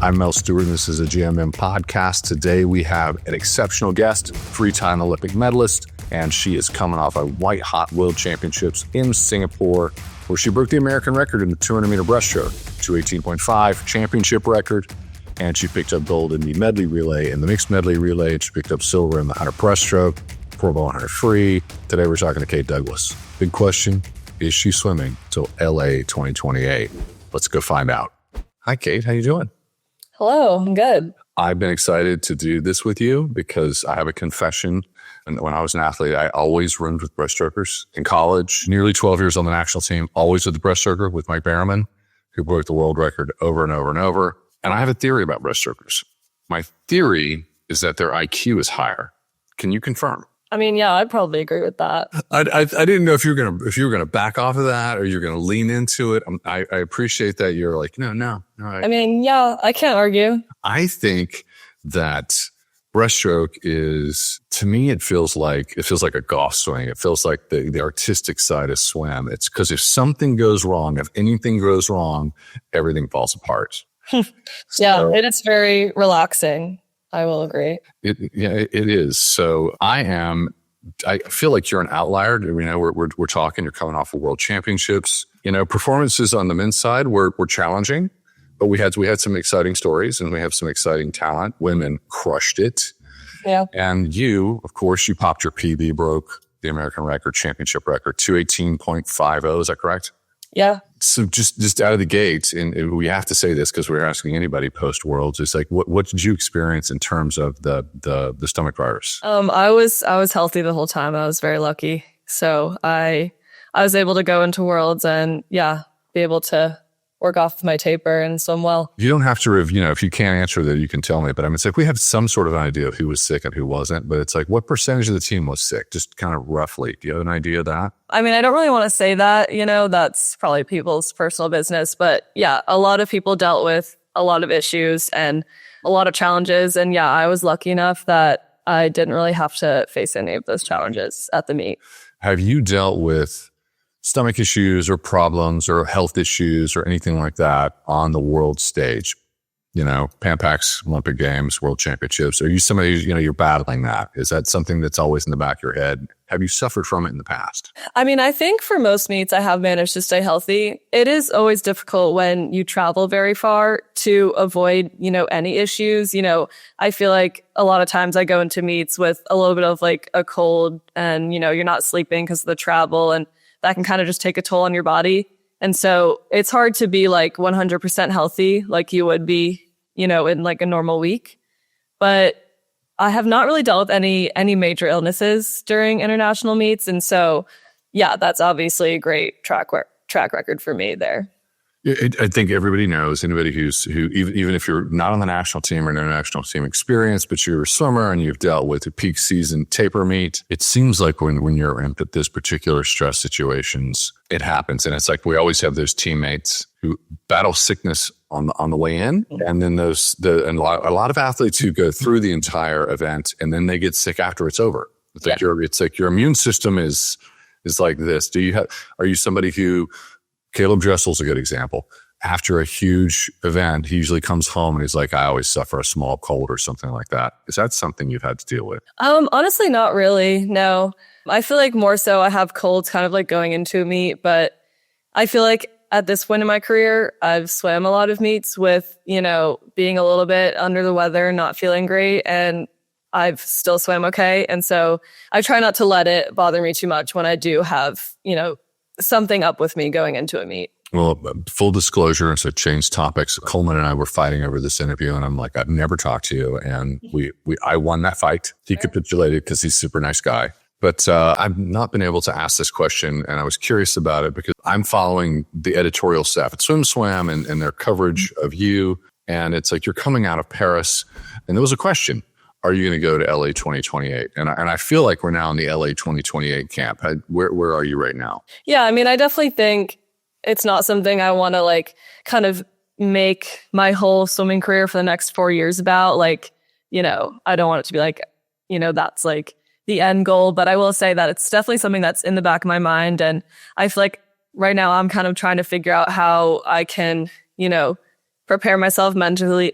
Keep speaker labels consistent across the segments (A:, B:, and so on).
A: I'm Mel Stewart, and this is a GMM Podcast. Today we have an exceptional guest, three-time Olympic medalist, and she is coming off a white-hot World Championships in Singapore, where she broke the American record in the 200-meter breaststroke, 218.5 championship record, and she picked up gold in the medley relay and the mixed medley relay, and she picked up silver in the 100 breaststroke, 4x100 free. Today we're talking to Kate Douglas. Big question, is she swimming till LA2028? Let's go find out. Hi, Kate. How you doing?
B: Hello, I'm good.
A: I've been excited to do this with you because I have a confession. And when I was an athlete, I always roomed with breaststrokers. In college, nearly 12 years on the national team, always with the breaststroker, with Mike Barrowman, who broke the world record over and over and over. And I have a theory about breaststrokers. My theory is that their IQ is higher. Can you confirm?
B: I mean, yeah, I'd probably agree with that.
A: I didn't know if you were gonna back off of that or you're gonna lean into it. I appreciate that you're like, no.
B: I mean, yeah, I can't argue.
A: I think that breaststroke is, to me, it feels like a golf swing. It feels like the artistic side of swim. It's because if something goes wrong, if anything goes wrong, everything falls apart.
B: Yeah, it is very relaxing. I will agree.
A: It is. So I feel like you're an outlier. You know, we're talking, you're coming off of world championships. You know, performances on the men's side were challenging, but we had some exciting stories and we have some exciting talent. Women crushed it.
B: Yeah.
A: And you, of course, you popped your PB, broke the American record, championship record, 218.50. Is that correct?
B: Yeah.
A: So just out of the gate, and we have to say this because we're asking anybody post Worlds, it's like, what did you experience in terms of the stomach virus?
B: I was healthy the whole time. I was very lucky. So I was able to go into Worlds and be able to work off my taper and swim well.
A: You don't have to, if you can't answer that, you can tell me. But I mean, it's like we have some sort of idea of who was sick and who wasn't. But it's like, what percentage of the team was sick? Just kind of roughly. Do you have an idea of that?
B: I mean, I don't really want to say that, that's probably people's personal business. But yeah, a lot of people dealt with a lot of issues and a lot of challenges. And yeah, I was lucky enough that I didn't really have to face any of those challenges at the meet.
A: Have you dealt with stomach issues or problems or health issues or anything like that on the world stage? Pan Pacs, Olympic Games, World Championships. Are you somebody who's, you're battling that? Is that something that's always in the back of your head? Have you suffered from it in the past? I
B: mean, I think for most meets, I have managed to stay healthy. It is always difficult when you travel very far to avoid, any issues. I feel like a lot of times I go into meets with a little bit of like a cold and, you're not sleeping because of the travel, and that can kind of just take a toll on your body. And so it's hard to be like 100% healthy like you would be, in like a normal week. But I have not really dealt with any major illnesses during international meets. And so, yeah, that's obviously a great track record for me there.
A: I think everybody knows, anybody who even if you're not on the national team or international team experience, but you're a swimmer and you've dealt with a peak season taper meet, it seems like when you're in this particular stress situations, it happens. And it's like we always have those teammates who battle sickness on the way in, and then a lot of athletes who go through the entire event and then they get sick after it's over. It's like your immune system is like this. Are you somebody who? Caleb Dressel's a good example. After a huge event, he usually comes home and he's like, I always suffer a small cold or something like that. Is that something you've had to deal with?
B: Honestly, not really. No. I feel like more so I have colds kind of like going into a meet, but I feel like at this point in my career, I've swam a lot of meets with, being a little bit under the weather, not feeling great, and I've still swam okay. And so I try not to let it bother me too much when I do have, something up with me going into a meet.
A: Well, full disclosure, so change topics. Coleman and I were fighting over this interview, and I'm like, I've never talked to you, and I won that fight. He capitulated because he's a super nice guy. But I've not been able to ask this question, and I was curious about it because I'm following the editorial staff at SwimSwam and their coverage of you, and it's like you're coming out of Paris, and there was a question. Are you going to go to LA 2028? And I feel like we're now in the LA 2028 camp. Where are you right now?
B: Yeah, I mean, I definitely think it's not something I want to like kind of make my whole swimming career for the next 4 years about. Like, I don't want it to be like, that's like the end goal. But I will say that it's definitely something that's in the back of my mind. And I feel like right now I'm kind of trying to figure out how I can, prepare myself mentally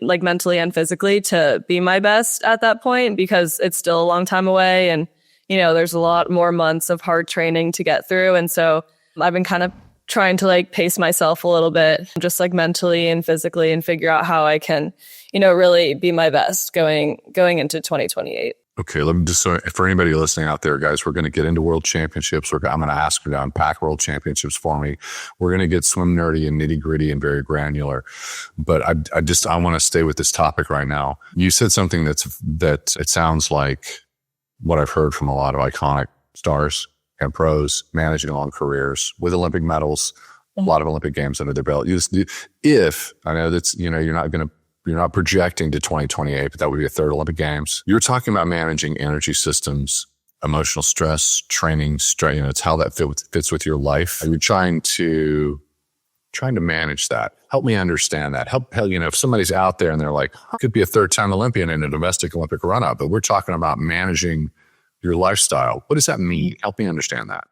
B: and physically to be my best at that point, because it's still a long time away. And, there's a lot more months of hard training to get through. And so I've been kind of trying to pace myself a little bit, just mentally and physically, and figure out how I can, really be my best going into 2028.
A: Okay, let me just, for anybody listening out there, guys, we're going to get into world championships. I'm going to ask you to unpack world championships for me. We're going to get swim nerdy and nitty gritty and very granular. But I want to stay with this topic right now. You said something that it sounds like what I've heard from a lot of iconic stars and pros managing long careers with Olympic medals, a lot of Olympic games under their belt. If I know that's, you're not projecting to 2028, but that would be a third Olympic Games. You're talking about managing energy systems, emotional stress, training, it's how that fits with your life. Are you trying to manage that? Help me understand that. Help, if somebody's out there and they're like, could be a third-time Olympian in a domestic Olympic run-up, but we're talking about managing your lifestyle. What does that mean? Help me understand that.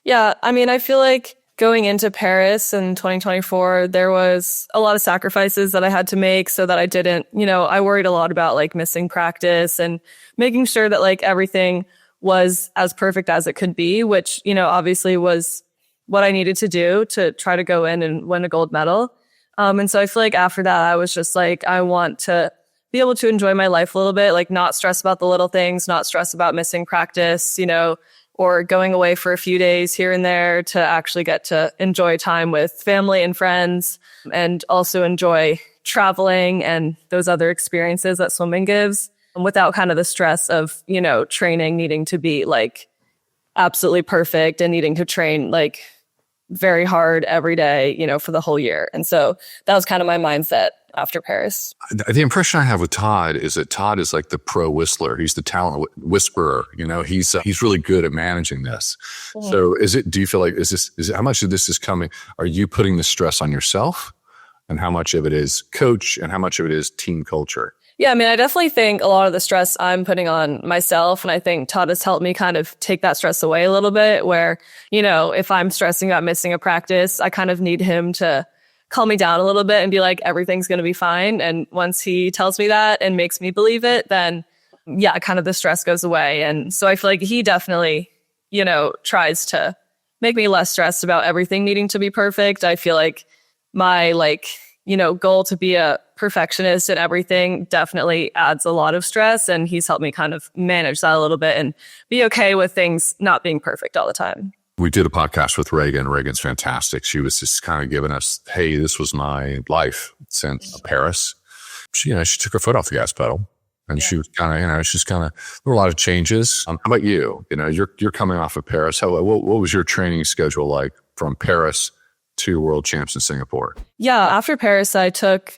B: Yeah, I feel like going into Paris in 2024, there was a lot of sacrifices that I had to make so that I didn't, I worried a lot about missing practice and making sure that everything was as perfect as it could be, which, obviously was what I needed to do to try to go in and win a gold medal. And so I feel like after that, I was just I want to be able to enjoy my life a little bit, not stress about the little things, not stress about missing practice, or going away for a few days here and there, to actually get to enjoy time with family and friends, and also enjoy traveling and those other experiences that swimming gives, without kind of the stress of, training needing to be absolutely perfect and needing to train very hard every day, for the whole year. And so that was kind of my mindset after Paris.
A: The impression I have with Todd is that Todd is the pro whistler. He's the talent whisperer. He's really good at managing this. Mm-hmm. So do you feel like, how much of this is coming? Are you putting the stress on yourself, and how much of it is coach, and how much of it is team culture?
B: Yeah, I definitely think a lot of the stress I'm putting on myself, and I think Todd has helped me kind of take that stress away a little bit, where, if I'm stressing about missing a practice, I kind of need him to calm me down a little bit and be like, everything's going to be fine. And once he tells me that and makes me believe it, then yeah, kind of the stress goes away. And so I feel like he definitely, tries to make me less stressed about everything needing to be perfect. I feel like my goal to be a perfectionist and everything definitely adds a lot of stress. And he's helped me kind of manage that a little bit and be okay with things not being perfect all the time.
A: We did a podcast with Reagan. Reagan's fantastic. She was just kind of giving us, hey, this was my life since Paris. She took her foot off the gas pedal, and she was kind of, there were a lot of changes. How about you? You're coming off of Paris. What was your training schedule like from Paris to World Champs in Singapore?
B: Yeah, after Paris, me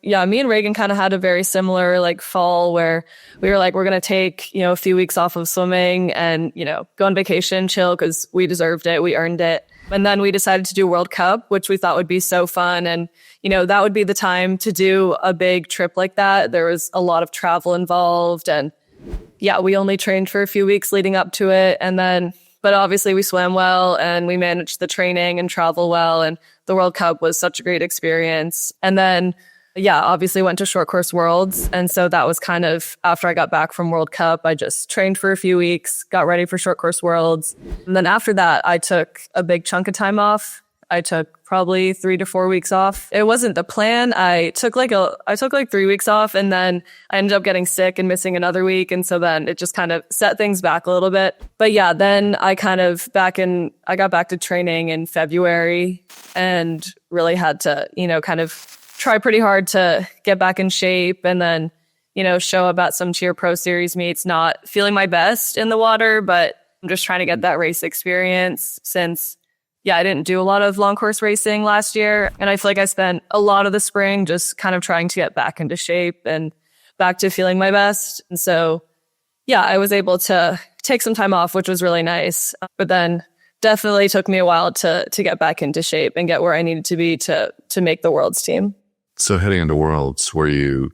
B: and Reagan kind of had a very similar fall where we were we're going to take, a few weeks off of swimming and, go on vacation, chill, because we deserved it. We earned it. And then we decided to do World Cup, which we thought would be so fun. And, that would be the time to do a big trip like that. There was a lot of travel involved. And yeah, we only trained for a few weeks leading up to it. And then, but obviously we swam well and we managed the training and travel well. And the World Cup was such a great experience. And then, obviously went to short course worlds. And so that was kind of after I got back from World Cup, I just trained for a few weeks, got ready for short course worlds. And then after that, I took a big chunk of time off. I took probably 3 to 4 weeks off. It wasn't the plan. I took 3 weeks off, and then I ended up getting sick and missing another week. And so then it just kind of set things back a little bit. But yeah, then I got back to training in February and really had to, kind of try pretty hard to get back in shape, and then, show up at some Cheer Pro Series meets, not feeling my best in the water, but I'm just trying to get that race experience since I didn't do a lot of long course racing last year. And I feel like I spent a lot of the spring just kind of trying to get back into shape and back to feeling my best. And so, I was able to take some time off, which was really nice. But then definitely took me a while to get back into shape and get where I needed to be to make the Worlds team.
A: So heading into Worlds, where you're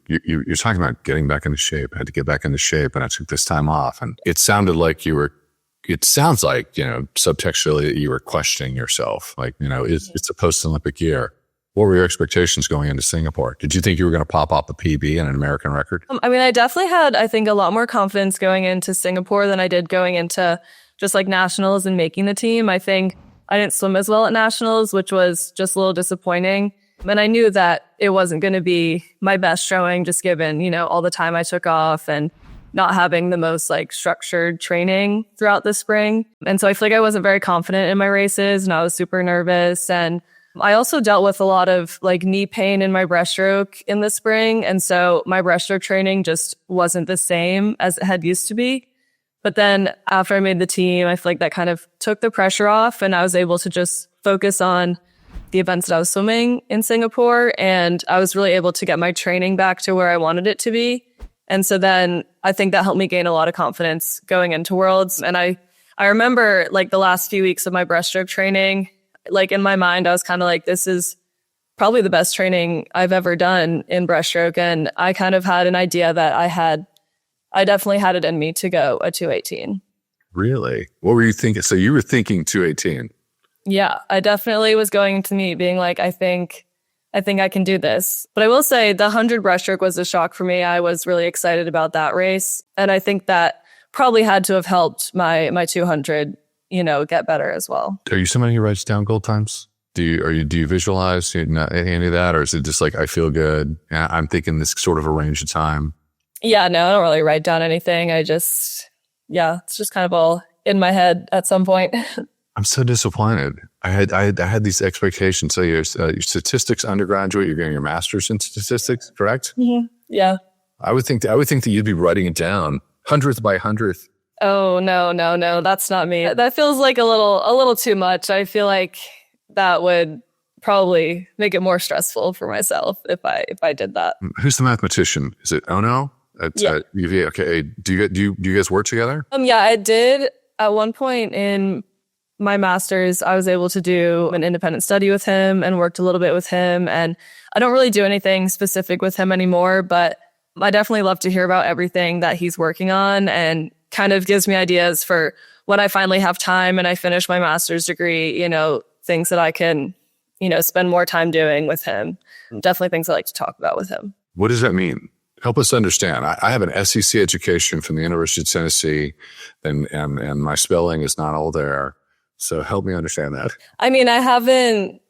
A: talking about getting back into shape, I had to get back into shape, and I took this time off. And it sounded like it sounds like, subtextually that you were questioning yourself. It's a post-Olympic year. What were your expectations going into Singapore? Did you think you were going to pop off a PB and an American record?
B: I mean, I definitely had, I think, a lot more confidence going into Singapore than I did going into just like nationals and making the team. I think I didn't swim as well at nationals, which was just a little disappointing. And I knew that it wasn't going to be my best showing, just given, all the time I took off and not having the most like structured training throughout the spring. And so I feel like I wasn't very confident in my races and I was super nervous. And I also dealt with a lot of like knee pain in my breaststroke in the spring. And so my breaststroke training just wasn't the same as it had used to be. But then after I made the team, I feel like that kind of took the pressure off and I was able to just focus on the events that I was swimming in Singapore. And I was really able to get my training back to where I wanted it to be. And so then I think that helped me gain a lot of confidence going into Worlds. And I remember like the last few weeks of my breaststroke training, like in my mind, I was kind of like, this is probably the best training I've ever done in breaststroke. And I kind of had an idea that I definitely had it in me to go a 218.
A: Really? What were you thinking? So you were thinking 218.
B: Yeah, I definitely was going into meet being like, I think I can do this. But I will say the 100 breaststroke was a shock for me. I was really excited about that race. And I think that probably had to have helped my 200, get better as well.
A: Are you somebody who writes down goal times? Do you visualize any of that? Or is it just like, I feel good, I'm thinking this sort of a range of time?
B: Yeah, no, I don't really write down anything. It's just kind of all in my head at some point.
A: I'm so disappointed. I had these expectations. So you're statistics undergraduate, you're getting your master's in statistics, correct?
B: Mm-hmm. Yeah.
A: I would think that you'd be writing it down, hundredth by hundredth.
B: Oh, no, that's not me. That feels like a little too much. I feel like that would probably make it more stressful for myself if I did that.
A: Who's the mathematician? Is it Ono at UVA? Okay. Do you guys work together?
B: Yeah, I did at one point in my master's. I was able to do an independent study with him and worked a little bit with him. And I don't really do anything specific with him anymore, but I definitely love to hear about everything that he's working on and kind of gives me ideas for when I finally have time and I finish my master's degree, things that I can, spend more time doing with him. Definitely things I like to talk about with him.
A: What does that mean? Help us understand. I have an SEC education from the University of Tennessee and my spelling is not all there. So help me understand that. I mean, I haven't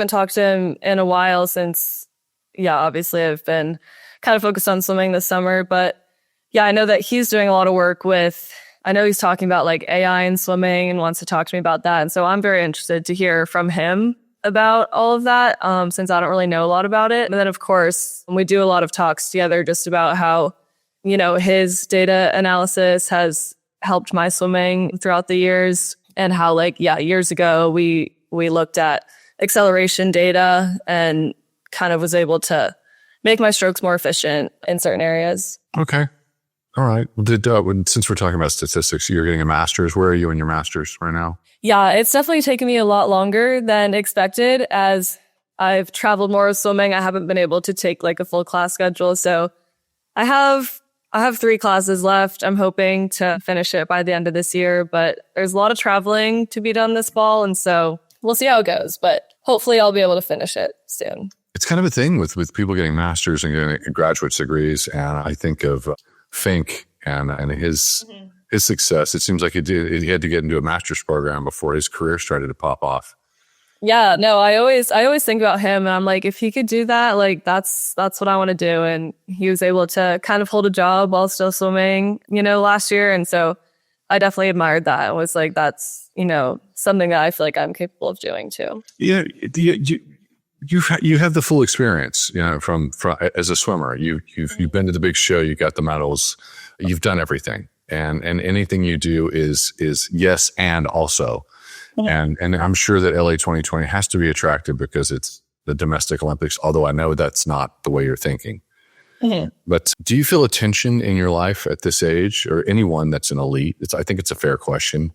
A: talked to him in a while since, obviously I've been kind of focused on swimming this summer. But I know that he's doing a lot of work I know he's talking about like AI and swimming and wants to talk to me about that. And so I'm very interested to hear from him about all of that since I don't really know a lot about it. And then, of course, we do a lot of talks together just about how, his data analysis has helped my swimming throughout the years. And how years ago, we looked at acceleration data and kind of was able to make my strokes more efficient in certain areas. Okay. All right. Well, since we're talking about statistics, you're getting a master's. Where are you in your master's right now? Yeah,
B: it's definitely taken me a lot longer than expected. As I've traveled more with swimming, I haven't been able to take like a full class schedule. So I have 3 classes left. I'm hoping to finish it by the end of this year, but there's a lot of traveling to be done this fall. And so we'll see how it goes, but hopefully I'll be able to finish it soon.
A: It's kind of a thing with people getting masters and getting graduate degrees. And I think of Fink and his success. It seems like he had to get into a master's program before his career started to pop off.
B: Yeah, no, I always think about him and I'm like, if he could do that, like that's what I want to do. And he was able to kind of hold a job while still swimming, last year. And so I definitely admired that. It was like, that's, something that I feel like I'm capable of doing too.
A: Yeah. You have the full experience, from as a swimmer. You've been to the big show, you got the medals, you've done everything. And anything you do is yes and also. And I'm sure that LA2028 has to be attractive because it's the domestic Olympics, although I know that's not the way you're thinking. Mm-hmm. But do you feel a tension in your life at this age, or anyone that's an elite? I think it's a fair question.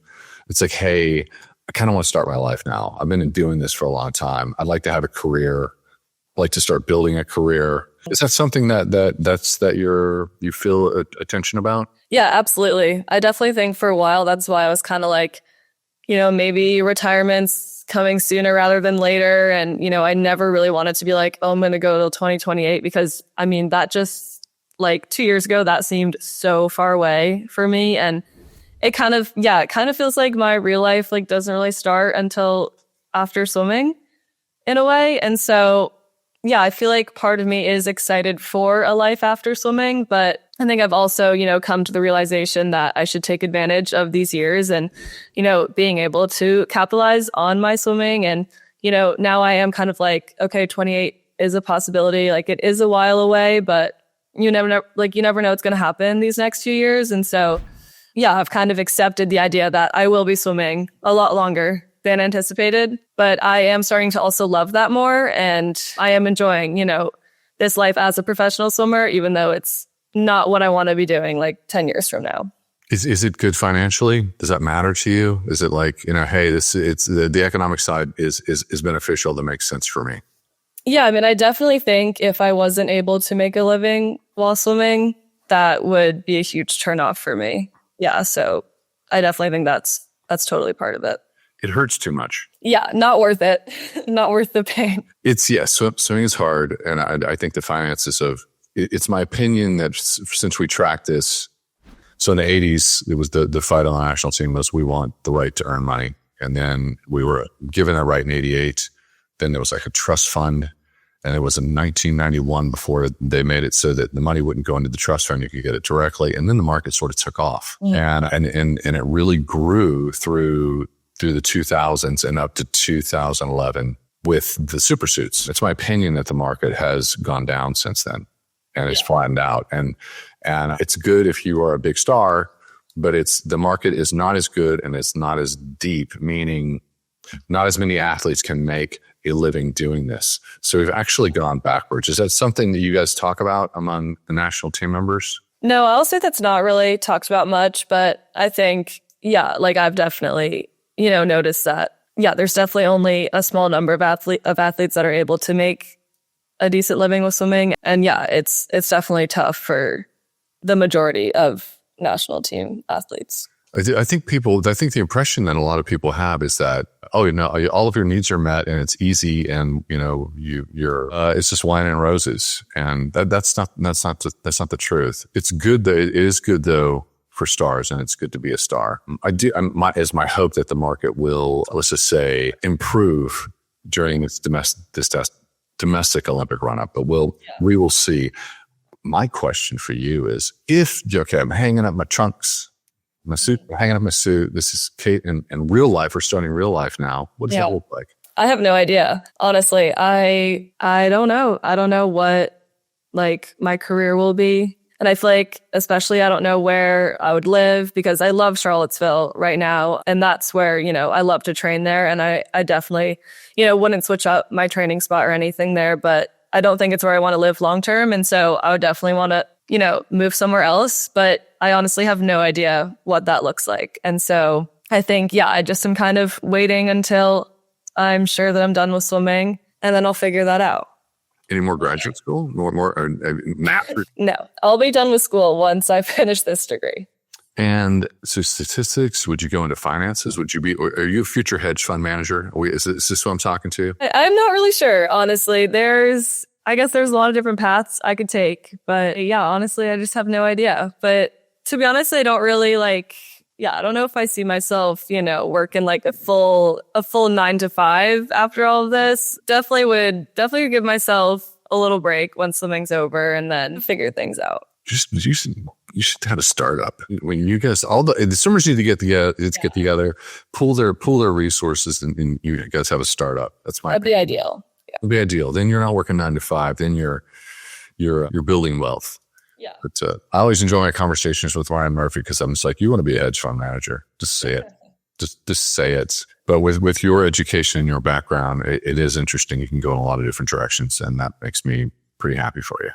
A: It's like, hey, I kind of want to start my life now. I've been doing this for a long time. I'd like to have a career. I'd like to start building a career. Is that something that you feel a tension about?
B: Yeah, absolutely. I definitely think for a while, that's why I was kind of like, maybe retirement's coming sooner rather than later. And, I never really wanted to be like, oh, I'm going to go till 2028 because that just like 2 years ago, that seemed so far away for me. And it kind of feels like my real life like doesn't really start until after swimming in a way. And so, yeah, I feel like part of me is excited for a life after swimming, but I think I've also, come to the realization that I should take advantage of these years and, being able to capitalize on my swimming. And, now I am kind of like, okay, 28 is a possibility. Like it is a while away, but you never know what's going to happen these next few years. And so, yeah, I've kind of accepted the idea that I will be swimming a lot longer than anticipated, but I am starting to also love that more. And I am enjoying, this life as a professional swimmer, even though it's not what I want to be doing like 10 years from now.
A: Is it good financially? Does that matter to you? Is it like, hey, it's the economic side is beneficial, that makes sense for me?
B: Yeah, I definitely think if I wasn't able to make a living while swimming, that would be a huge turnoff for me. Yeah, so I definitely think that's totally part of it.
A: It hurts too much.
B: Yeah, not worth it. Not worth the pain.
A: Swimming is hard, and I think the finances of it's my opinion that since we tracked this, so in the 80s, it was the fight on the national team was we want the right to earn money, and then we were given that right in 88. Then there was like a trust fund, and it was in 1991 before they made it so that the money wouldn't go into the trust fund. You could get it directly. And then the market sort of took off. And it really grew through the 2000s and up to 2011 with the super suits. It's my opinion that the market has gone down since then and it's flattened out. And it's good if you are a big star, but the market is not as good and it's not as deep, meaning not as many athletes can make a living doing this. So we've actually gone backwards. Is that something that you guys talk about among the national team members?
B: No, I'll say that's not really talked about much, but I think, I've definitely, noticed that, there's definitely only a small number of athletes that are able to make a decent living with swimming. And it's definitely tough for the majority of national team athletes.
A: I think the impression that a lot of people have is that, all of your needs are met and it's easy and, you're it's just wine and roses. And that's not the truth. It's good that it is good though for stars, and it's good to be a star. It's my hope that the market will, let's just say, improve during this domestic Olympic run-up, but we will see. My question for you is, I'm hanging up my trunks, my suit, hanging up my suit. This is Kate in real life. We're starting real life now. What does that look like?
B: I have no idea. Honestly, I don't know. I don't know what like my career will be. And I feel like, especially, I don't know where I would live because I love Charlottesville right now. And that's where, I love to train there. And I definitely, wouldn't switch up my training spot or anything there, but I don't think it's where I want to live long term. And so I would definitely want to, move somewhere else. But I honestly have no idea what that looks like. And so I think, I just am kind of waiting until I'm sure that I'm done with swimming, and then I'll figure that out.
A: Any more graduate school? More master's?
B: No, I'll be done with school once I finish this degree.
A: And so statistics, would you go into finances? Are you a future hedge fund manager? Is this what I'm talking to?
B: I'm not really sure, honestly. I guess there's a lot of different paths I could take, but honestly, I just have no idea. But to be honest, I don't really I don't know if I see myself, working like a full 9 to 5 after all of this. Definitely would give myself a little break once swimming's over and then figure things out.
A: You should have a startup. When you guys, the swimmers need to get together, pool their resources, and you guys have a startup. That'd
B: be ideal. Yeah.
A: It'd be ideal. Then you're not working 9 to 5. Then you're building wealth.
B: Yeah.
A: But I always enjoy my conversations with Ryan Murphy because I'm just like, you want to be a hedge fund manager? Just say it. Just say it. But with your education and your background, it is interesting. You can go in a lot of different directions, and that makes me pretty happy for you.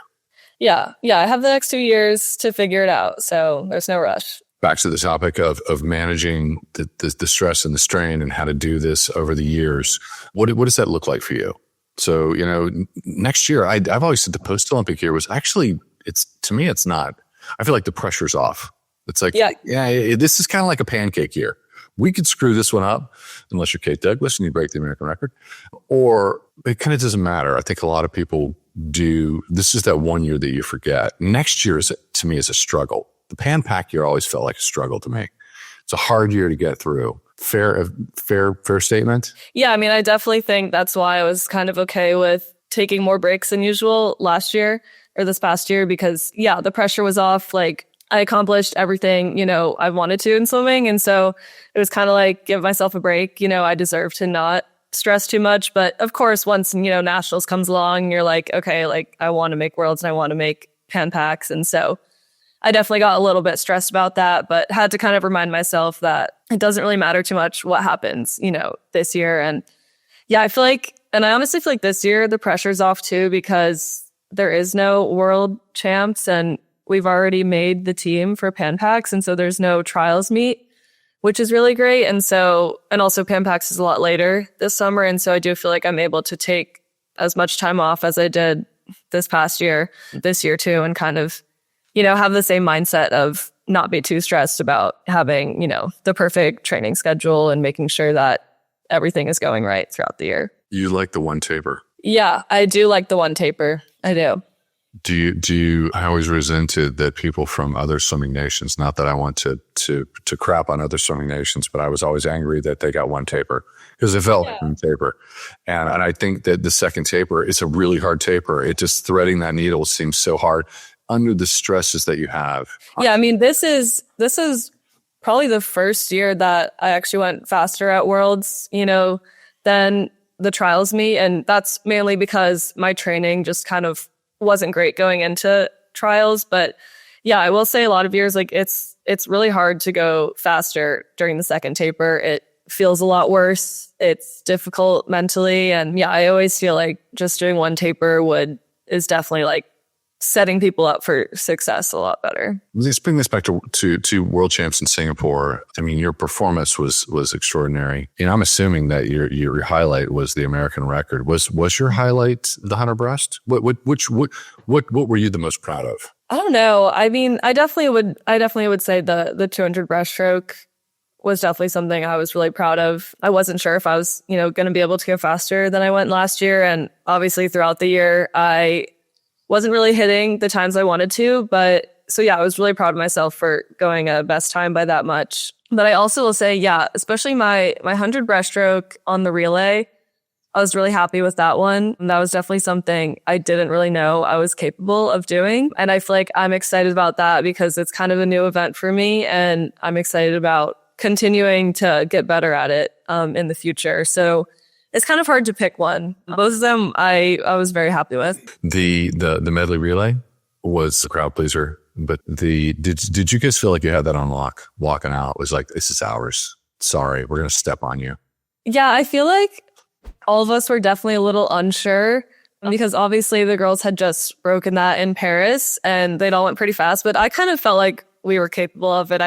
B: Yeah. I have the next 2 years to figure it out, so there's no rush.
A: Back to the topic of managing the stress and the strain and how to do this over the years. What does that look like for you? So, next year, I've always said the post-Olympic year was actually, to me, it's not. I feel like the pressure's off. It's like, this is kind of like a pancake year. we could screw this one up unless you're Kate Douglas and you break the American record, or it kind of doesn't matter. I think a lot of people do. This is that one year that you forget. Next year to me is a struggle. The Pan Pac year always felt like a struggle to me. It's a hard year to get through. Fair statement?
B: Yeah, I mean, I definitely think that's why I was kind of okay with taking more breaks than usual last year or this past year because, yeah, the pressure was off. Like, I accomplished everything, I wanted to in swimming. And so it was kind of like, give myself a break. I deserve to not stress too much. But of course, once, nationals comes along, you're like, okay, like, I want to make worlds and I want to make Pan Pacs. And so I definitely got a little bit stressed about that, but had to kind of remind myself that it doesn't really matter too much what happens, this year. And yeah, I honestly feel like this year the pressure's off too, because there is no world champs and we've already made the team for Pan Pacs. And so there's no trials meet, which is really great. And also Pan Pacs is a lot later this summer. And so I do feel like I'm able to take as much time off as I did this past year, this year too, and kind of have the same mindset of not be too stressed about having, the perfect training schedule and making sure that everything is going right throughout the year.
A: You like the one taper?
B: Yeah, I do like the one taper. I do.
A: I always resented that people from other swimming nations, not that I want to crap on other swimming nations, but I was always angry that they got one taper because it felt like one taper. And I think that the second taper is a really hard taper. It just threading that needle seems so hard under the stresses that you have.
B: Yeah, I mean, this is probably the first year that I actually went faster at Worlds, than the trials meet. And that's mainly because my training just kind of wasn't great going into trials. But yeah, I will say a lot of years, like it's really hard to go faster during the second taper. It feels a lot worse. It's difficult mentally. And yeah, I always feel like just doing one taper is definitely like setting people up for success a lot better.
A: Let's bring this back to world champs in Singapore. I mean, your performance was extraordinary. And I'm assuming that your highlight was the American record. Was your highlight the 100 breast? What were you the most proud of?
B: I don't know. I mean, I definitely would say the 200 breaststroke was definitely something I was really proud of. I wasn't sure if I was, going to be able to go faster than I went last year. And obviously throughout the year, I wasn't really hitting the times I wanted to, but so yeah, I was really proud of myself for going a best time by that much. But I also will say, yeah, especially my 100 breaststroke on the relay, I was really happy with that one. And that was definitely something I didn't really know I was capable of doing. And I feel like I'm excited about that because it's kind of a new event for me. And I'm excited about continuing to get better at it in the future. So it's kind of hard to pick one. Both of them I was very happy with.
A: The medley relay was a crowd pleaser, but did you guys feel like you had that on lock walking out? It was like, this is ours. Sorry, we're going to step on you.
B: Yeah, I feel like all of us were definitely a little unsure because obviously the girls had just broken that in Paris and they'd all went pretty fast, but I kind of felt like we were capable of it.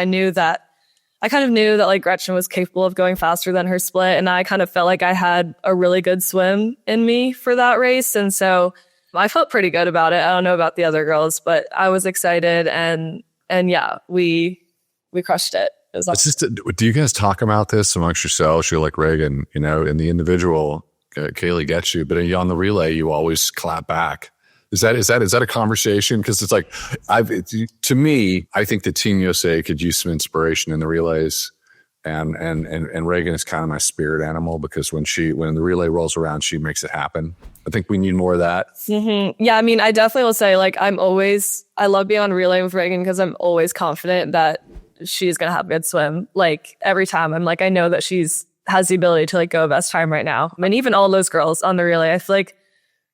B: I kind of knew that like Gretchen was capable of going faster than her split. And I kind of felt like I had a really good swim in me for that race. And so I felt pretty good about it. I don't know about the other girls, but I was excited and yeah, we crushed it. It was awesome.
A: Do you guys talk about this amongst yourselves? You're like Reagan, in the individual, Kaylee gets you, but on the relay, you always clap back. Is that a conversation? Because it's like, to me, I think that Team USA could use some inspiration in the relays, and Reagan is kind of my spirit animal because when the relay rolls around, she makes it happen. I think we need more of that.
B: Mm-hmm. Yeah, I mean, I definitely will say like I love being on relay with Reagan because I'm always confident that she's gonna have a good swim. Like every time, I'm like I know that has the ability to like go best time right now. I mean, even all those girls on the relay, I feel like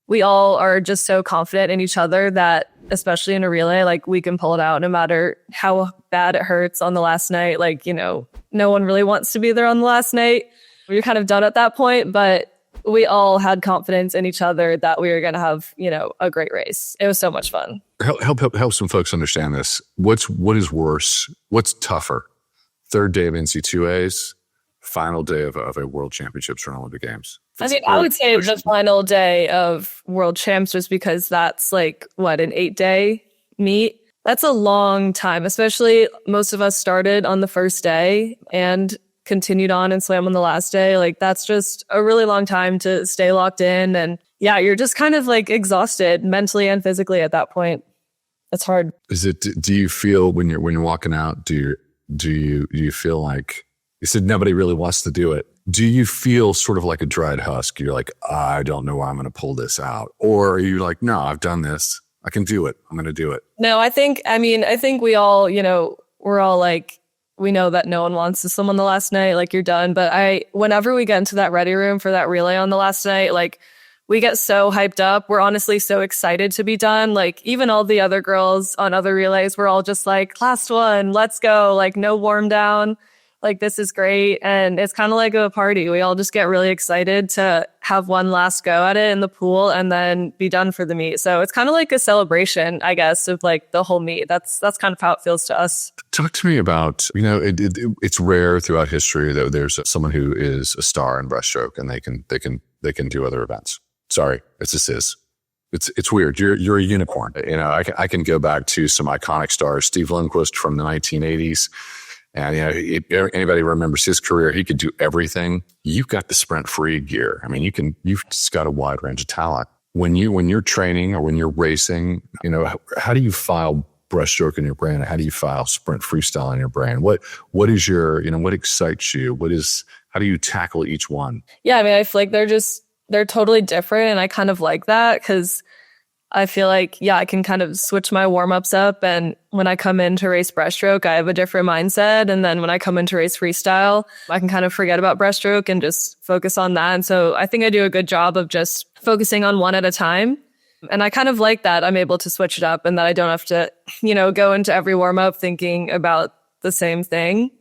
B: we all are just so confident in each other that, especially in a relay, like we can pull it out no matter how bad it hurts on the last night. Like, no one really wants to be there on the last night. We're kind of done at that point, but we all had confidence in each other that we were going to have, a great race. It was so much fun.
A: Help some folks understand this. What is worse? What's tougher? Third day of NC2As, final day of a World Championships or Olympic Games?
B: I mean, I would say the final day of World Champs just because that's like, an 8-day meet. That's a long time, especially most of us started on the first day. And continued on and swam on the last day. Like that's just a really long time to stay locked in. And yeah, you're just kind of like exhausted mentally and physically at that point. It's hard.
A: Do you feel when you're walking out, do you feel like, you said nobody really wants to do it. Do you feel sort of like a dried husk? You're like, I don't know why I'm going to pull this out. Or are you like, no, I've done this. I can do it. I'm going to do it.
B: No, I think we all, we're all like, we know that no one wants to swim on the last night. Like you're done. But whenever we get into that ready room for that relay on the last night, like we get so hyped up. We're honestly so excited to be done. Like even all the other girls on other relays, we're all just like, last one, let's go. Like no warm down. Like this is great. And it's kind of like a party. We all just get really excited to have one last go at it in the pool and then be done for the meet. So it's kind of like a celebration, I guess, of like the whole meet. That's kind of how it feels to us.
A: Talk to me about, it's rare throughout history that there's someone who is a star in breaststroke and they can do other events. Sorry, it just is. It's weird. You're a unicorn. I can go back to some iconic stars. Steve Lundquist from the 1980s. And, if anybody remembers his career, he could do everything. You've got the sprint free gear. I mean, you've just got a wide range of talent. When you're training or when you're racing, how do you file breaststroke in your brain? How do you file sprint freestyle in your brain? What is your, what excites you? How do you tackle each one? Yeah.
B: I mean, I feel like they're totally different. And I kind of like that because I feel like, I can kind of switch my warm-ups up. And when I come in to race breaststroke, I have a different mindset. And then when I come in to race freestyle, I can kind of forget about breaststroke and just focus on that. And so I think I do a good job of just focusing on one at a time. And I kind of like that I'm able to switch it up and that I don't have to, go into every warm-up thinking about the same thing.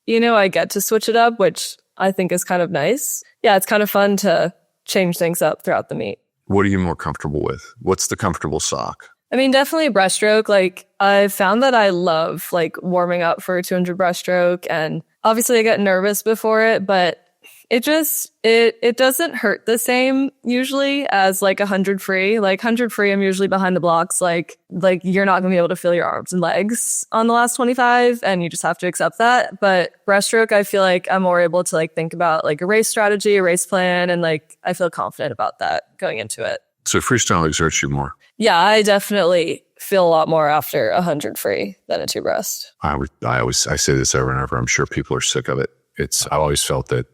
B: I get to switch it up, which I think is kind of nice. Yeah, it's kind of fun to change things up throughout the meet.
A: What are you more comfortable with? What's the comfortable sock?
B: I mean, definitely breaststroke. Like I found that I love like warming up for a 200 breaststroke, and obviously I get nervous before it, but it doesn't hurt the same usually as like 100 free. Like 100 free, I'm usually behind the blocks. Like you're not gonna be able to feel your arms and legs on the last 25, and you just have to accept that. But breaststroke, I feel like I'm more able to like think about like a race strategy, a race plan, and like I feel confident about that going into it.
A: So freestyle exerts you more.
B: Yeah, I definitely feel a lot more after 100 free than a 2 breast.
A: I say this over and over. I'm sure people are sick of it. I always felt that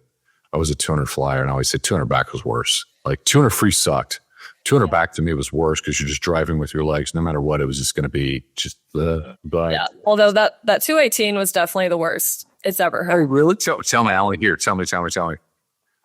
A: I was a 200 flyer, and I always said 200 back was worse. Like 200 free sucked. 200 back to me was worse because you're just driving with your legs. No matter what, it was just going to be just
B: yeah. Although that 218 was definitely the worst it's ever heard.
A: Oh, really? Tell me, Alan. Here, tell me.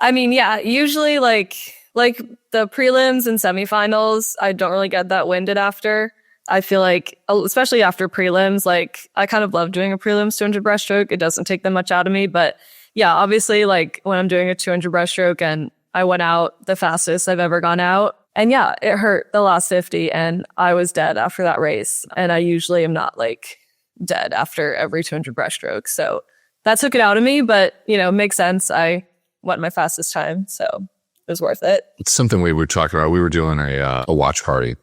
B: I mean, yeah. Usually, like the prelims and semifinals, I don't really get that winded after. I feel like, especially after prelims, like I kind of love doing a prelims 200 breaststroke. It doesn't take that much out of me, but yeah, obviously, like when I'm doing a 200 breaststroke and I went out the fastest I've ever gone out, and yeah, it hurt the last 50, and I was dead after that race. And I usually am not like dead after every 200 breaststroke, so that took it out of me. But makes sense. I went my fastest time, so it was worth it.
A: It's something we were talking about. We were doing a watch party,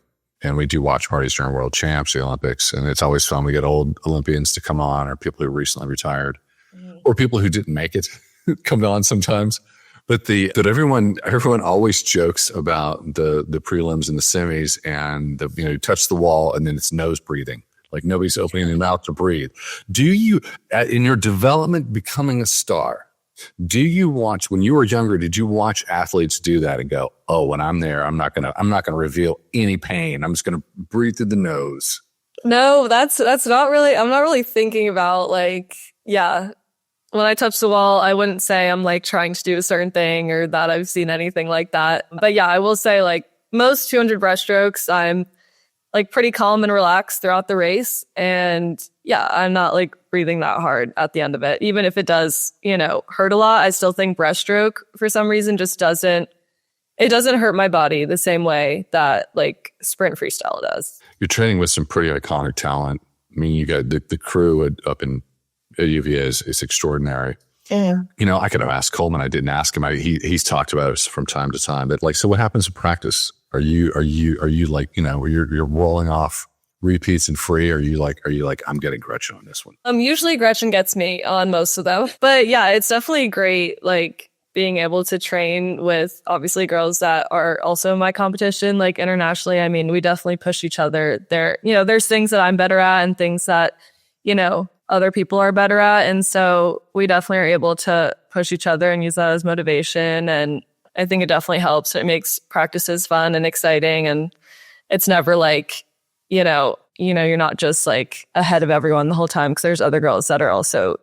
A: and we do watch parties during World Champs, the Olympics, and it's always fun. We get old Olympians to come on, or people who recently retired. Or people who didn't make it come on sometimes. But everyone always jokes about the prelims and the semis, and you touch the wall and then it's nose breathing. Like nobody's opening their mouth to breathe. Do you, in your development becoming a star, do you watch, when you were younger, did you watch athletes do that and go, oh, when I'm there, I'm not gonna reveal any pain. I'm just gonna breathe through the nose?
B: No, that's not really, I'm not really thinking about when I touch the wall, I wouldn't say I'm like trying to do a certain thing or that I've seen anything like that. But yeah, I will say like most 200 breaststrokes, I'm like pretty calm and relaxed throughout the race. And yeah, I'm not like breathing that hard at the end of it. Even if it does, hurt a lot, I still think breaststroke for some reason just doesn't hurt my body the same way that like sprint freestyle does.
A: You're training with some pretty iconic talent. I mean, you got the crew up in UVA is extraordinary.
B: Yeah.
A: I could have asked Coleman. I didn't ask him. He's talked about it from time to time. But like, so what happens in practice? Are you like, where you're rolling off repeats and free? Are you like, I'm getting Gretchen on this one?
B: Usually Gretchen gets me on most of them. But yeah, it's definitely great, like being able to train with obviously girls that are also in my competition, like internationally. I mean, we definitely push each other. There's things that I'm better at and things that, other people are better at. And so we definitely are able to push each other and use that as motivation. And I think it definitely helps. It makes practices fun and exciting. And it's never like, you're not just like ahead of everyone the whole time, because there's other girls that are also,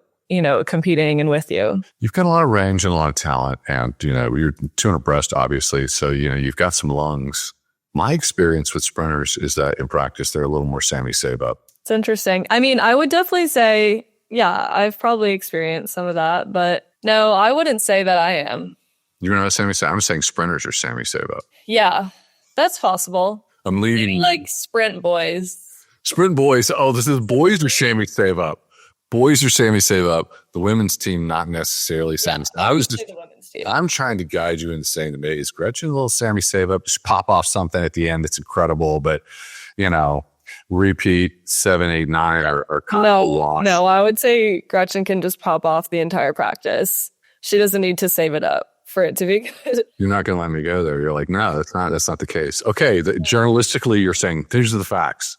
B: competing and with you.
A: You've got a lot of range and a lot of talent, and, you're 200 breast, obviously. So, you've got some lungs. My experience with sprinters is that in practice, they're a little more Sammy Save Up.
B: It's interesting. I mean, I would definitely say, yeah, I've probably experienced some of that, but no, I wouldn't say that I am.
A: You're not Sammy Save Up? I'm saying sprinters are Sammy Save Up.
B: Yeah, that's possible.
A: I'm leading.
B: Maybe like sprint boys.
A: Sprint boys. Oh, this is boys are Sammy Save Up. Boys are Sammy Save Up. The women's team, not necessarily Sammy.
B: Yeah,
A: I'm trying to guide you into saying to me, is Gretchen a little Sammy Save Up? Just pop off something at the end that's incredible, but repeat 7, 8, 9 are kind of lost.
B: No, I would say Gretchen can just pop off the entire practice. She doesn't need to save it up for it to be good.
A: You're not going to let me go there. You're like, no, that's not the case. Okay, journalistically, you're saying these are the facts.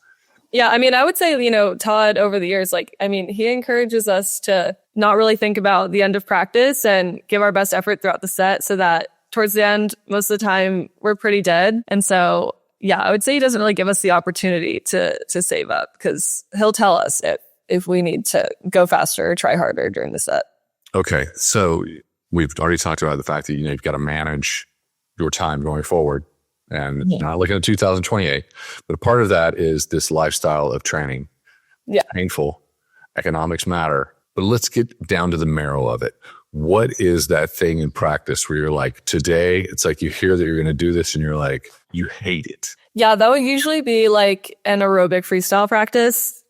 B: Yeah, I mean, I would say, Todd over the years, he encourages us to not really think about the end of practice and give our best effort throughout the set, so that towards the end, most of the time, we're pretty dead. And so, yeah, I would say he doesn't really give us the opportunity to save up, because he'll tell us if we need to go faster or try harder during the set.
A: Okay, so we've already talked about the fact that, you've got to manage your time going forward. And not looking at 2028, but a part of that is this lifestyle of training.
B: Yeah.
A: Painful. Economics matter. But let's get down to the marrow of it. What is that thing in practice where you're like, today, it's like you hear that you're going to do this and you're like, you hate it?
B: Yeah, that would usually be like an aerobic freestyle practice.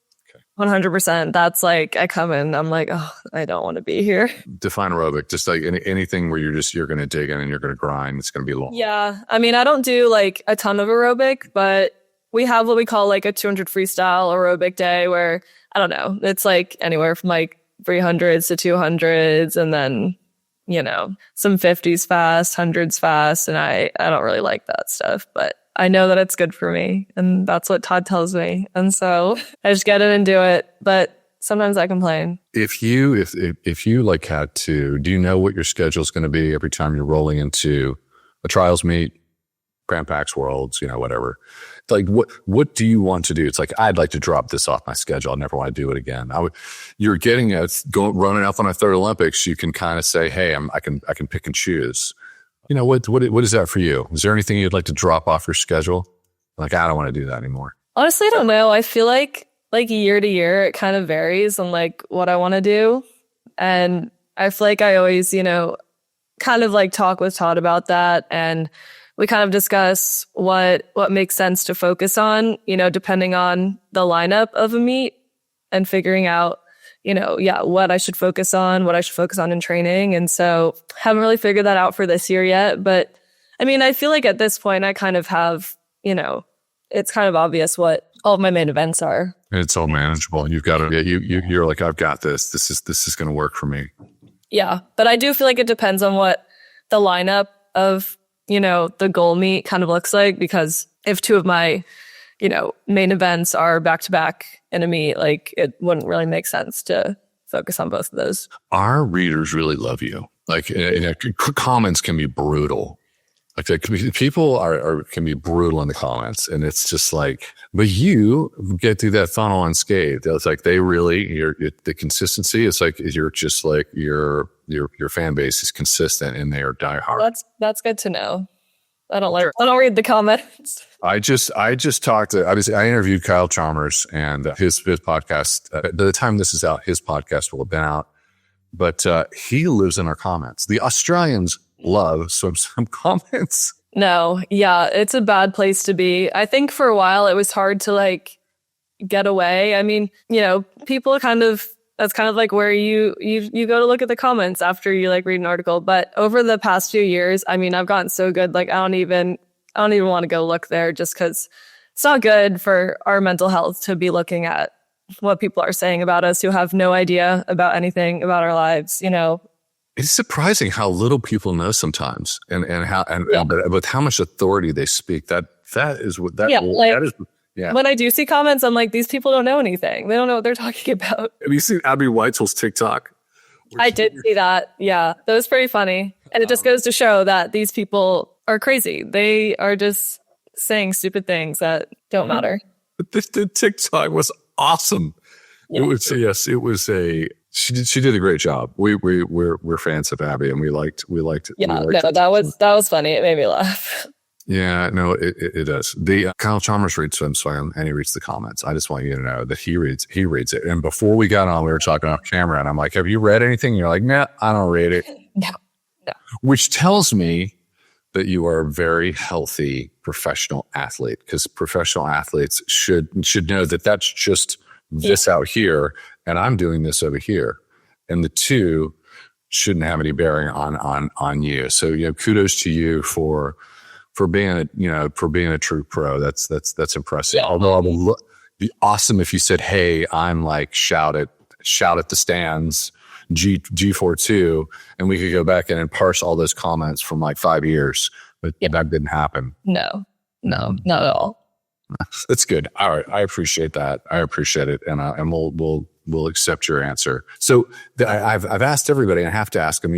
B: 100%. That's like, I come in, I'm like, oh, I don't want to be here.
A: Define aerobic. Just like anything where you're going to dig in and you're going to grind. It's going to be long.
B: Yeah. I mean, I don't do like a ton of aerobic, but we have what we call like a 200 freestyle aerobic day where, I don't know, it's like anywhere from like 300s to 200s, and then, some 50s fast, 100s fast. And I don't really like that stuff, but I know that it's good for me, and that's what Todd tells me. And so I just get in and do it. But sometimes I complain.
A: If you like had to, do you know what your schedule is going to be every time you're rolling into a trials meet, Grand Pax Worlds, whatever? Like, what do you want to do? It's like, I'd like to drop this off my schedule. I never want to do it again. You're getting running up on a third Olympics. You can kind of say, hey, I can pick and choose. What is that for you? Is there anything you'd like to drop off your schedule? Like, I don't want to do that anymore.
B: Honestly, I don't know. I feel like year to year, it kind of varies on like what I want to do. And I feel like I always, kind of like talk with Todd about that. And we kind of discuss what makes sense to focus on, depending on the lineup of a meet, and figuring out, what I should focus on, what I should focus on in training. And so haven't really figured that out for this year yet. But I mean, I feel like at this point I kind of have, it's kind of obvious what all of my main events are.
A: It's all manageable. You've got to, you're like, I've got this. This is going to work for me. Yeah.
B: But I do feel like it depends on what the lineup of, the goal meet kind of looks like, because if two of my, main events are back to back in a meet, like it wouldn't really make sense to focus on both of those.
A: Our readers really love you. Like, comments can be brutal. Like people can be brutal in the comments, and it's just like, but you get through that funnel unscathed. It's like the consistency. It's like you're just like your fan base is consistent and they are diehard.
B: That's good to know. I don't read the comments.
A: I just talked to, obviously I interviewed Kyle Chalmers, and his podcast, by the time this is out, his podcast will have been out, but he lives in our comments. The Australians love SwimSwam Comments.
B: No, yeah, it's a bad place to be. I think for a while it was hard to like get away. I mean, people that's kind of like where you go to look at the comments after you like read an article. But over the past few years, I mean, I've gotten so good, like I don't even want to go look there, just because it's not good for our mental health to be looking at what people are saying about us who have no idea about anything about our lives, you know.
A: It's surprising how little people know sometimes, and with how much authority they speak. That is what that is. Yeah.
B: When I do see comments, I'm like, these people don't know anything. They don't know what they're talking about.
A: Have you seen Abby Weitzel's TikTok?
B: I did see that. Yeah, that was pretty funny, and it just goes to show that these people are crazy. They are just saying stupid things that don't matter.
A: The TikTok was awesome. Yeah. It was a. She did a great job. We're fans of Abby, and we liked it.
B: Yeah, that was funny. It made me laugh.
A: Yeah, no, it does. The Kyle Chalmers reads SwimSwam, and he reads the comments. I just want you to know that he reads it. And before we got on, we were talking off camera, and I'm like, "Have you read anything?" And you're like, "Nah, I don't read it."
B: No.
A: Which tells me that you are a very healthy professional athlete, because professional athletes should know that that's just this out here, and I'm doing this over here, and the two shouldn't have any bearing on you. So, kudos to you for being a true pro. That's impressive.
B: Yeah.
A: Although it would be awesome if you said, "Hey, I'm like shout at the stands, G42," and we could go back in and parse all those comments from like 5 years. But that didn't happen.
B: No, not at all.
A: That's good. All right, I appreciate that. I appreciate it, and we'll accept your answer. So I've asked everybody, and I have to ask them.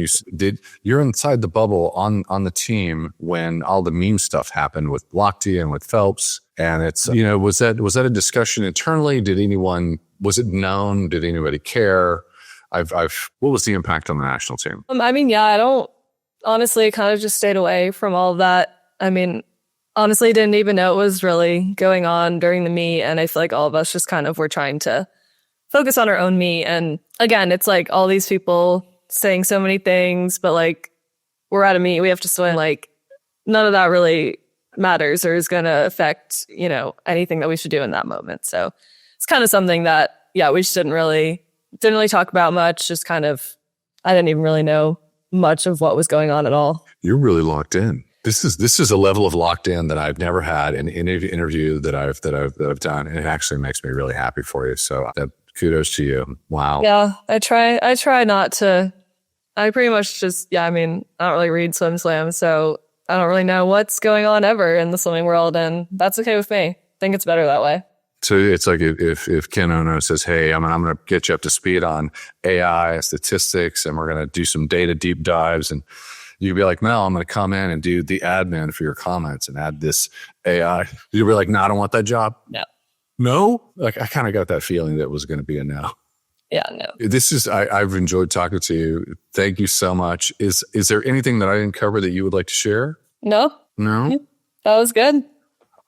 A: You're inside the bubble on the team when all the meme stuff happened with Lochte and with Phelps, and it's was that a discussion internally? Was it known? Did anybody care? What was the impact on the national team?
B: I don't honestly, kind of just stayed away from all of that. Honestly, didn't even know it was really going on during the meet. And I feel like all of us just kind of were trying to focus on our own meet. And again, it's like all these people saying so many things, but like we're at a meet, we have to swim. Like none of that really matters or is going to affect, anything that we should do in that moment. So it's kind of something that, we just didn't really talk about much. Just kind of, I didn't even really know much of what was going on at all.
A: You're really locked in. This is a level of locked in that I've never had in any interview that I've done, and it actually makes me really happy for you. So kudos to you. Wow.
B: Yeah, I try not to. I pretty much just I don't really read SwimSwam, so I don't really know what's going on ever in the swimming world, and that's okay with me. I think it's better that way.
A: So it's like if Ken Ono says, "Hey, I'm going to get you up to speed on AI statistics, and we're going to do some data deep dives," and you'd be like, "Mel, I'm going to come in and do the admin for your comments and add this AI." You'd be like, "No, I don't want that job." No? Like I kind of got that feeling that it was going to be a no.
B: Yeah, no.
A: I've enjoyed talking to you. Thank you so much. Is there anything that I didn't cover that you would like to share?
B: No.
A: No?
B: That was good.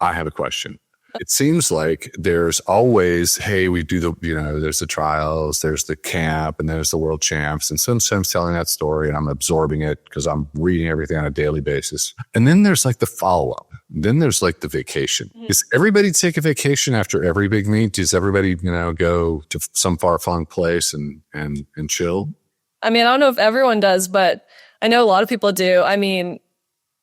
A: I have a question. It seems like there's always, hey, we do there's the trials, there's the camp, and there's the world champs. And sometimes telling that story and I'm absorbing it because I'm reading everything on a daily basis. And then there's like the follow-up. Then there's like the vacation. Mm-hmm. Does everybody take a vacation after every big meet? Does everybody, go to some far-flung place and chill?
B: I don't know if everyone does, but I know a lot of people do.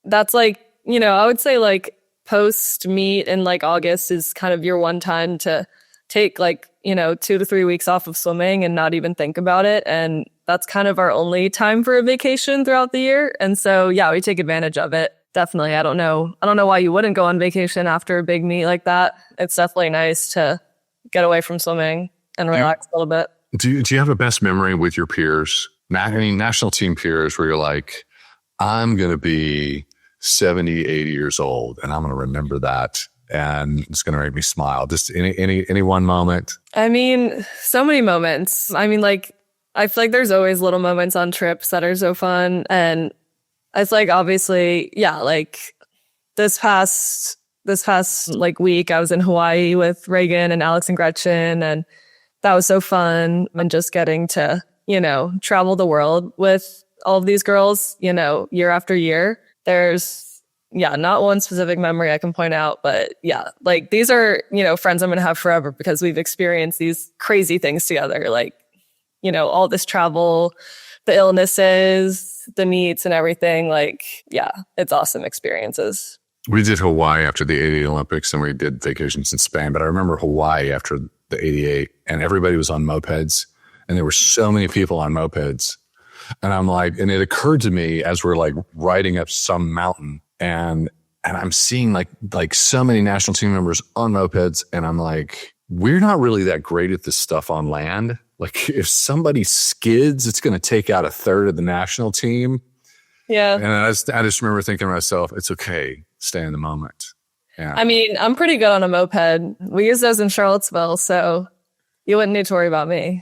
B: That's like, I would say like post meet in like August is kind of your one time to take like 2 to 3 weeks off of swimming and not even think about it, and that's kind of our only time for a vacation throughout the year. And so we take advantage of it. Definitely. I don't know why you wouldn't go on vacation after a big meet like that. It's definitely nice to get away from swimming and relax a little bit.
A: Do you have a best memory with your peers, national team peers, where you're like, I'm going to be 70, 80 years old, and I'm going to remember that, and it's going to make me smile? Just any one moment?
B: So many moments. I feel like there's always little moments on trips that are so fun, and it's like obviously, like this past like week, I was in Hawaii with Reagan and Alex and Gretchen, and that was so fun. And just getting to travel the world with all of these girls, year after year. There's, not one specific memory I can point out, but like these are, friends I'm going to have forever because we've experienced these crazy things together. Like, all this travel, the illnesses, the meets and everything. Like, it's awesome experiences.
A: We did Hawaii after the 88 Olympics and we did vacations in Spain. But I remember Hawaii after the 88 and everybody was on mopeds and there were so many people on mopeds. And I'm like, and it occurred to me as we're like riding up some mountain and I'm seeing like so many national team members on mopeds. And I'm like, we're not really that great at this stuff on land. Like if somebody skids, it's going to take out a third of the national team.
B: Yeah.
A: And I just remember thinking to myself, it's okay. Stay in the moment. Yeah.
B: I mean, I'm pretty good on a moped. We use those in Charlottesville, so you wouldn't need to worry about me.